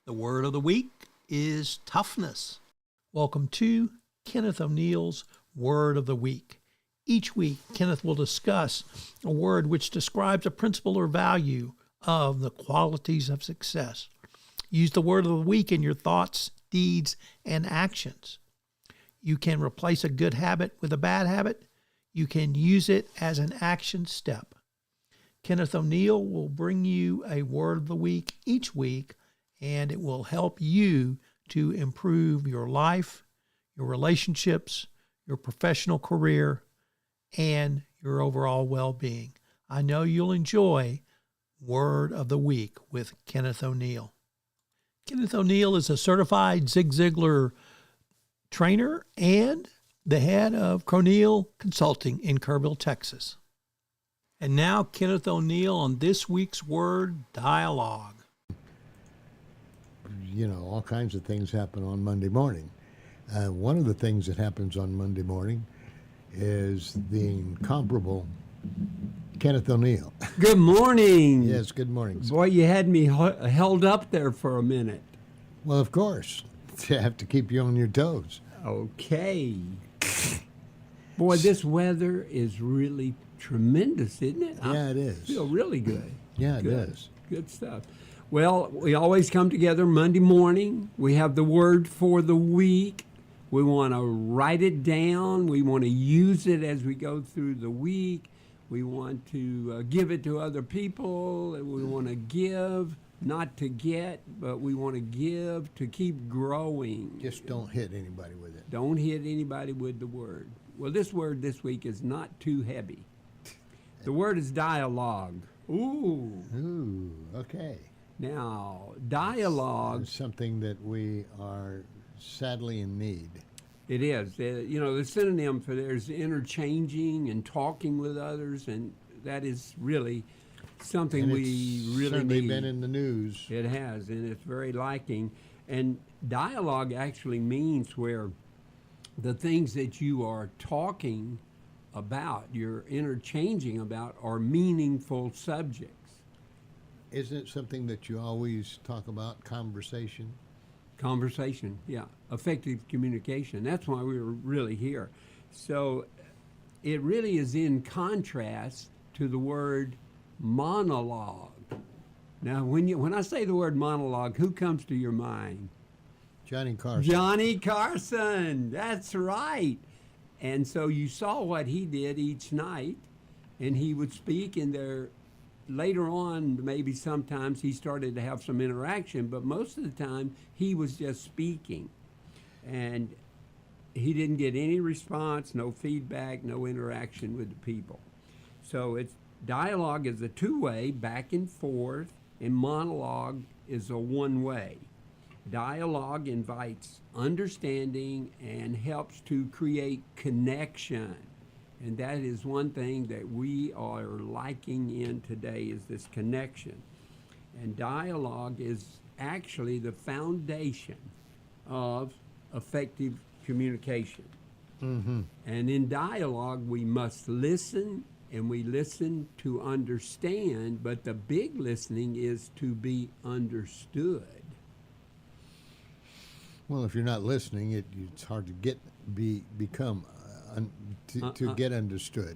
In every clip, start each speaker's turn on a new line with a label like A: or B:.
A: The word of the week is toughness. Welcome to Kenneth O'Neal's Word of the Week. Each week, Kenneth will discuss a word which describes a principle or value of the qualities of success. Use the word of the week in your thoughts, deeds, and actions. You can replace a good habit with a bad habit. You can use it as an action step. Kenneth O'Neal will bring you a word of the week each week, and it will help you to improve your life, your relationships, your professional career, and your overall well-being. I know you'll enjoy Word of the Week with Kenneth O'Neal. Kenneth O'Neal is a certified Zig Ziglar trainer and the head of O'Neal Consulting in Kerrville, Texas. And now Kenneth O'Neal on this week's word, dialogue.
B: You know, all kinds of things happen on Monday morning. One of the things that happens on Monday morning is the incomparable Kenneth O'Neal.
C: Good morning.
B: Yes, good morning.
C: Boy, you had me held up there for a minute.
B: Well, of course. I have to keep you on your toes.
C: Okay. Boy, this weather is really tremendous, isn't it?
B: Yeah, it is.
C: I feel really good.
B: Yeah, it
C: Good.
B: is.
C: Good stuff. Well, we always come together Monday morning. We have the word for the week. We want to write it down. We want to use it as we go through the week. We want to give it to other people. We want to give, not to get, but we want to give to keep growing.
B: Just don't hit anybody with it.
C: Don't hit anybody with the word. Well, this word this week is not too heavy. The word is dialogue. Ooh.
B: Ooh, okay.
C: Now, dialogue.
B: It's something that we are sadly in need.
C: It is. The synonym for there is interchanging and talking with others, and that is really something
B: And
C: we
B: it's
C: really
B: certainly
C: need.
B: been in the news.
C: It has, and it's very lacking. And dialogue actually means where the things that you are talking about, you're interchanging about, are meaningful subjects.
B: Isn't it something that you always talk about, conversation?
C: Conversation, yeah. Effective communication. That's why we were really here. So it really is in contrast to the word monologue. Now, when I say the word monologue, who comes to your mind?
B: Johnny Carson.
C: Johnny Carson. That's right. And so you saw what he did each night, and he would speak, and there later on, maybe sometimes he started to have some interaction, but most of the time he was just speaking. And he didn't get any response, no feedback, no interaction with the people. So dialogue is a two-way, back and forth, and monologue is a one-way. Dialogue invites understanding and helps to create connection. And that is one thing that we are lacking in today, is this connection. And dialogue is actually the foundation of effective communication.
B: Mm-hmm.
C: And in dialogue, we must listen, and we listen to understand, but the big listening is to be understood.
B: Well, if you're not listening, it's hard to become to get understood.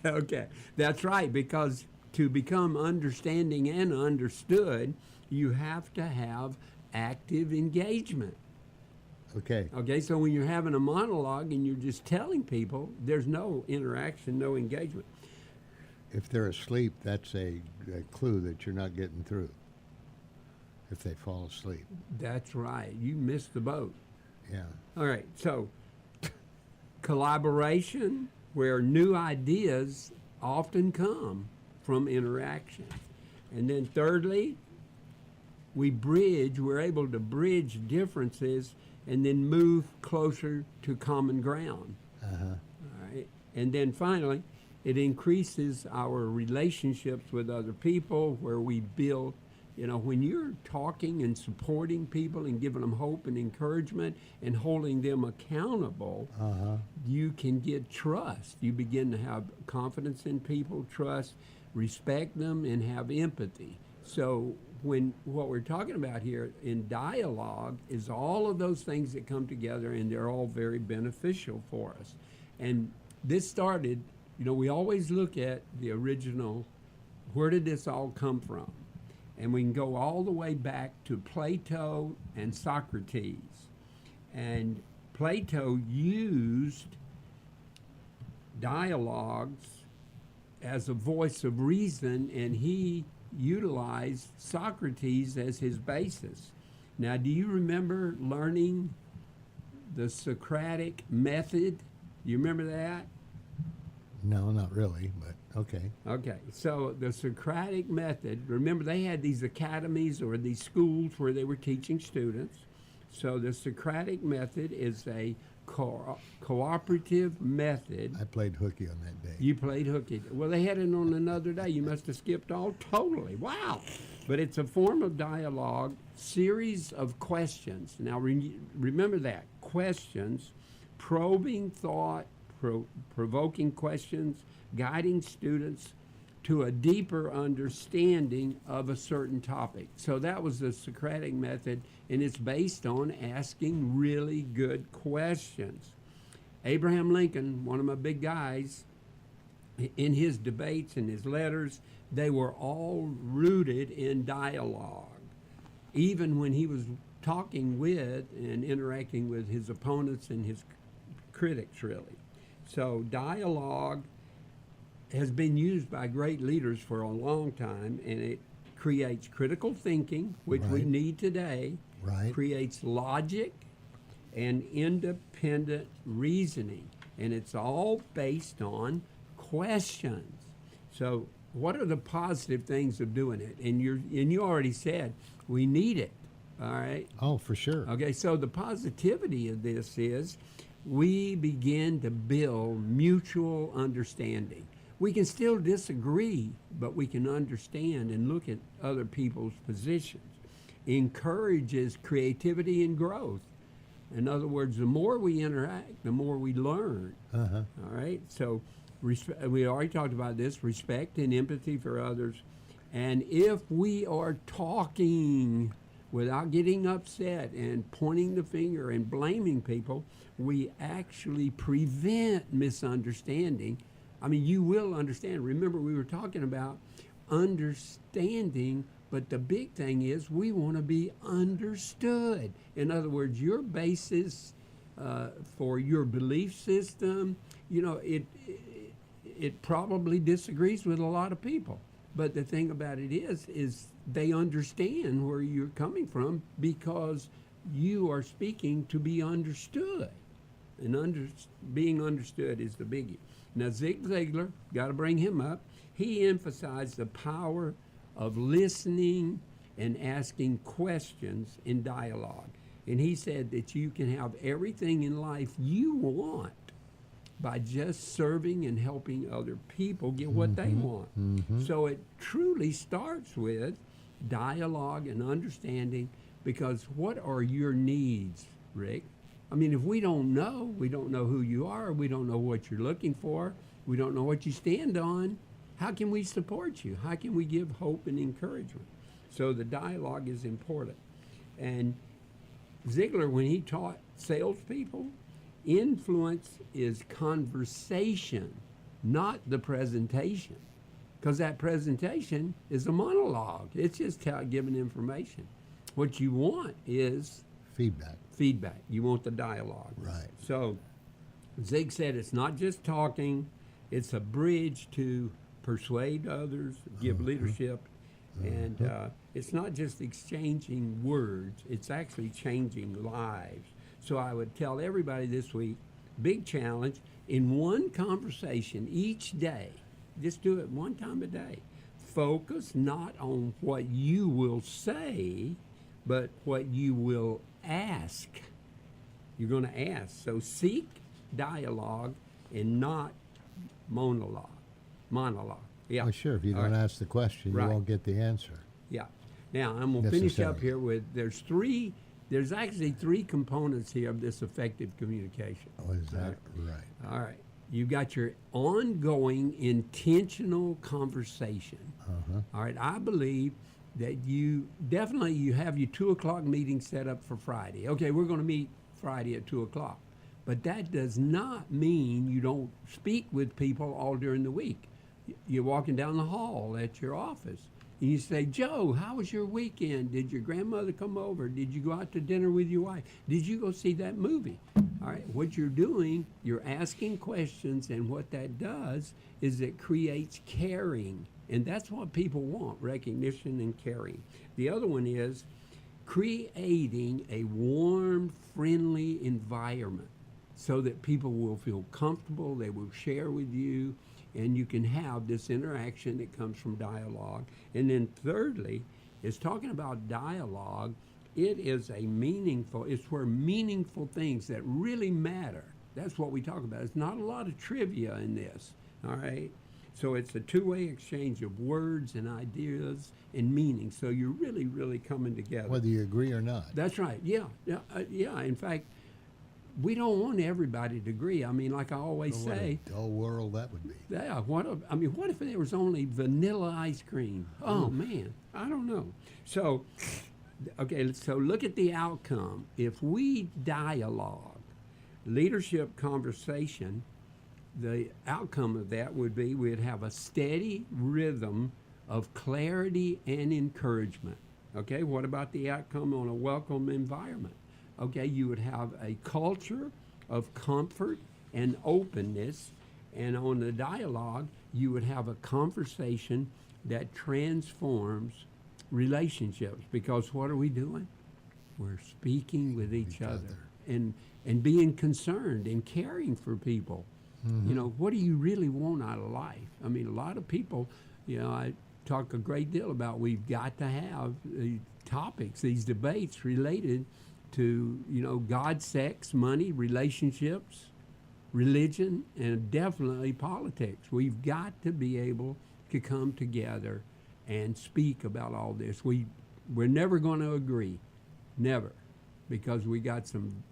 C: Okay, that's right, because to become understanding and understood, you have to have active engagement.
B: Okay,
C: So when you're having a monologue and you're just telling people, there's no interaction, no engagement.
B: if they're asleep, that's a clue that you're not getting through. If they fall asleep.
C: That's right. You missed the boat.
B: Yeah.
C: All right, so collaboration, where new ideas often come from interaction. And then thirdly, we're able to bridge differences and then move closer to common ground.
B: Uh-huh.
C: All right. And then finally, it increases our relationships with other people, where we build. When you're talking and supporting people and giving them hope and encouragement and holding them accountable, you can get trust. You begin to have confidence in people, trust, respect them, and have empathy. So when what we're talking about here in dialogue is all of those things that come together, and they're all very beneficial for us. And this started, we always look at the original, where did this all come from? And we can go all the way back to Plato and Socrates. And Plato used dialogues as a voice of reason, and he utilized Socrates as his basis. Now, do you remember learning the Socratic method? Do you remember that?
B: No, not really, but okay.
C: Okay, so the Socratic method, remember they had these academies or these schools where they were teaching students. So the Socratic method is a cooperative method.
B: I played hooky on that day.
C: You played hooky. Well, they had it on another day. You must have skipped all totally. Wow. But it's a form of dialogue, series of questions. Now, remember that. Questions, probing thought, provoking questions, guiding students to a deeper understanding of a certain topic. So that was the Socratic method, and it's based on asking really good questions. Abraham Lincoln, one of my big guys, in his debates and his letters, they were all rooted in dialogue. Even when he was talking with and interacting with his opponents and his critics, really. So dialogue has been used by great leaders for a long time, and it creates critical thinking, which we
B: Right.
C: need today,
B: Right.
C: creates logic and independent reasoning, and it's all based on questions. So what are the positive things of doing it? And you already said we need it, all right?
B: Oh, for sure.
C: Okay, so the positivity of this is we begin to build mutual understanding. We can still disagree, but we can understand and look at other people's positions. Encourages creativity and growth. In other words, the more we interact, the more we learn.
B: Uh-huh.
C: All right, so we already talked about this, respect and empathy for others. And if we are talking without getting upset and pointing the finger and blaming people, we actually prevent misunderstanding. I mean, you will understand. Remember, we were talking about understanding, but the big thing is we want to be understood. In other words, your basis for your belief system, it probably disagrees with a lot of people. But the thing about it is they understand where you're coming from because you are speaking to be understood. And being understood is the biggie. Now, Zig Ziglar, got to bring him up, he emphasized the power of listening and asking questions in dialogue. And he said that you can have everything in life you want by just serving and helping other people get what they want. So it truly starts with dialogue and understanding, because what are your needs, Rick? I mean, if we don't know who you are, we don't know what you're looking for, we don't know what you stand on, how can we support you? How can we give hope and encouragement? So the dialogue is important. And Ziegler, when he taught salespeople, influence is conversation, not the presentation. Because that presentation is a monologue. It's just giving information. What you want is
B: Feedback.
C: You want the dialogue.
B: Right.
C: So Zig said it's not just talking, it's a bridge to persuade others, give leadership, and it's not just exchanging words, it's actually changing lives. So I would tell everybody this week, big challenge, in one conversation each day, just do it one time a day. Focus not on what you will say, but what you will ask. You're going to ask. So seek dialogue and not monologue. Yeah.
B: Oh, sure. If you
C: All
B: don't
C: right.
B: ask the question,
C: Right.
B: you won't get the answer.
C: Yeah. Now, I'm going to finish up
B: Necessary.
C: here with there's actually three components here of this effective communication.
B: Oh, is that right?
C: All right. You've got your ongoing intentional conversation.
B: Uh-huh.
C: All right. I believe that you have your 2 o'clock meeting set up for Friday. Okay, we're going to meet Friday at 2 o'clock. But that does not mean you don't speak with people all during the week. You're walking down the hall at your office, and you say, Joe, how was your weekend? Did your grandmother come over? Did you go out to dinner with your wife? Did you go see that movie? All right, what you're doing, you're asking questions, and what that does is it creates caring. And that's what people want, recognition and caring. The other one is creating a warm, friendly environment so that people will feel comfortable, they will share with you, and you can have this interaction that comes from dialogue. And then thirdly, is talking about dialogue. It is it's where meaningful things that really matter. That's what we talk about. It's not a lot of trivia in this, all right? So it's a two-way exchange of words and ideas and meaning. So you're really, really coming together.
B: Whether you agree or not.
C: That's right. Yeah. In fact, we don't want everybody to agree. I mean, like I always say,
B: what a dull world that would be.
C: Yeah. What if there was only vanilla ice cream? Oh man, I don't know. So, okay. So look at the outcome. If we dialogue, leadership conversation, the outcome of that would be we'd have a steady rhythm of clarity and encouragement. Okay. What about the outcome on a welcome environment? Okay, you would have a culture of comfort and openness, and on the dialogue, you would have a conversation that transforms relationships. Because what are we doing? We're speaking with each other and being concerned and caring for people. Mm-hmm. You know, what do you really want out of life? I mean, a lot of people, I talk a great deal about we've got to have the topics, these debates related to, God, sex, money, relationships, religion, and definitely politics. We've got to be able to come together and speak about all this. We're never going to agree, never, because we got some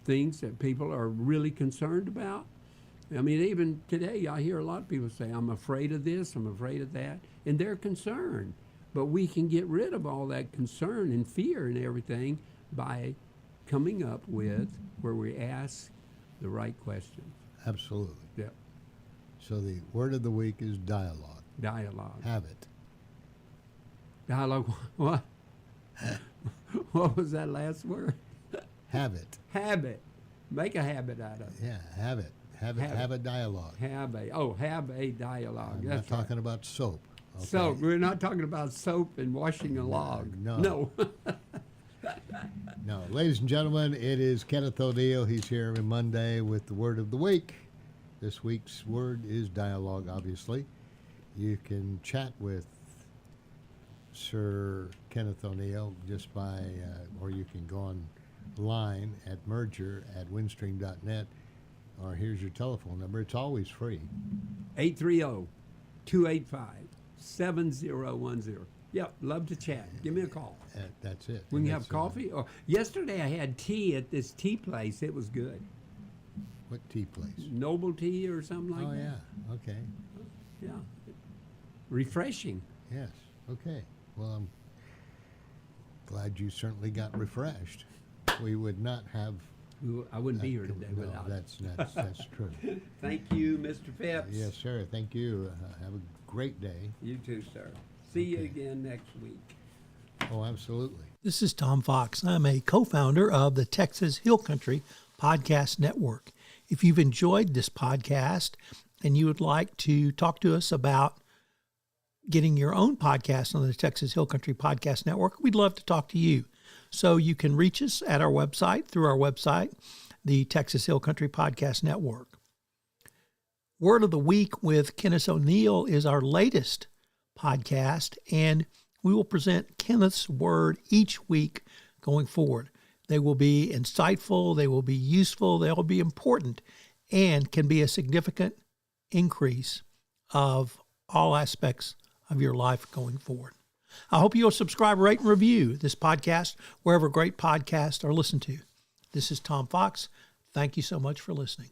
C: things that people are really concerned about. I mean, even today, I hear a lot of people say, I'm afraid of this, I'm afraid of that, and they're concerned. But we can get rid of all that concern and fear and everything by coming up with where we ask the right questions.
B: Absolutely.
C: Yeah.
B: So the word of the week is dialogue.
C: Dialogue.
B: Have it.
C: Dialogue. What? What was that last word?
B: Have it.
C: Habit. Make a habit out of it.
B: Yeah, have it. Have a dialogue.
C: Have a dialogue.
B: I'm
C: That's
B: not talking about soap. Okay?
C: Soap. We're not talking about soap and washing a log. No.
B: No. Ladies and gentlemen, it is Kenneth O'Neal. He's here every Monday with the word of the week. This week's word is dialogue, obviously. You can chat with Sir Kenneth O'Neal just by, or you can go online at merger@windstream.net, or here's your telephone number. It's always free.
C: 830-285-7010. Yep, love to chat. Give me a call.
B: That's it.
C: We can have coffee. Or yesterday I had tea at this tea place. It was good.
B: What tea place?
C: Noble Tea or something like that.
B: Oh, yeah. Okay.
C: Yeah. Refreshing.
B: Yes. Okay. Well, I'm glad you certainly got refreshed. We would not have...
C: I wouldn't be here today without
B: it. That's true.
C: Thank you, Mr. Phipps.
B: Yes, sir. Thank you. Have a great day.
C: You too, sir. See you again next week.
B: Oh, absolutely.
A: This is Tom Fox. I'm a co-founder of the Texas Hill Country Podcast Network. If you've enjoyed this podcast and you would like to talk to us about getting your own podcast on the Texas Hill Country Podcast Network, we'd love to talk to you. So you can reach us at our website, through our website, the Texas Hill Country Podcast Network. Word of the Week with Kenneth O'Neal is our latest podcast, and we will present Kenneth's word each week going forward. They will be insightful, they will be useful, they will be important, and can be a significant increase of all aspects of your life going forward. I hope you'll subscribe, rate, and review this podcast wherever great podcasts are listened to. This is Tom Fox. Thank you so much for listening.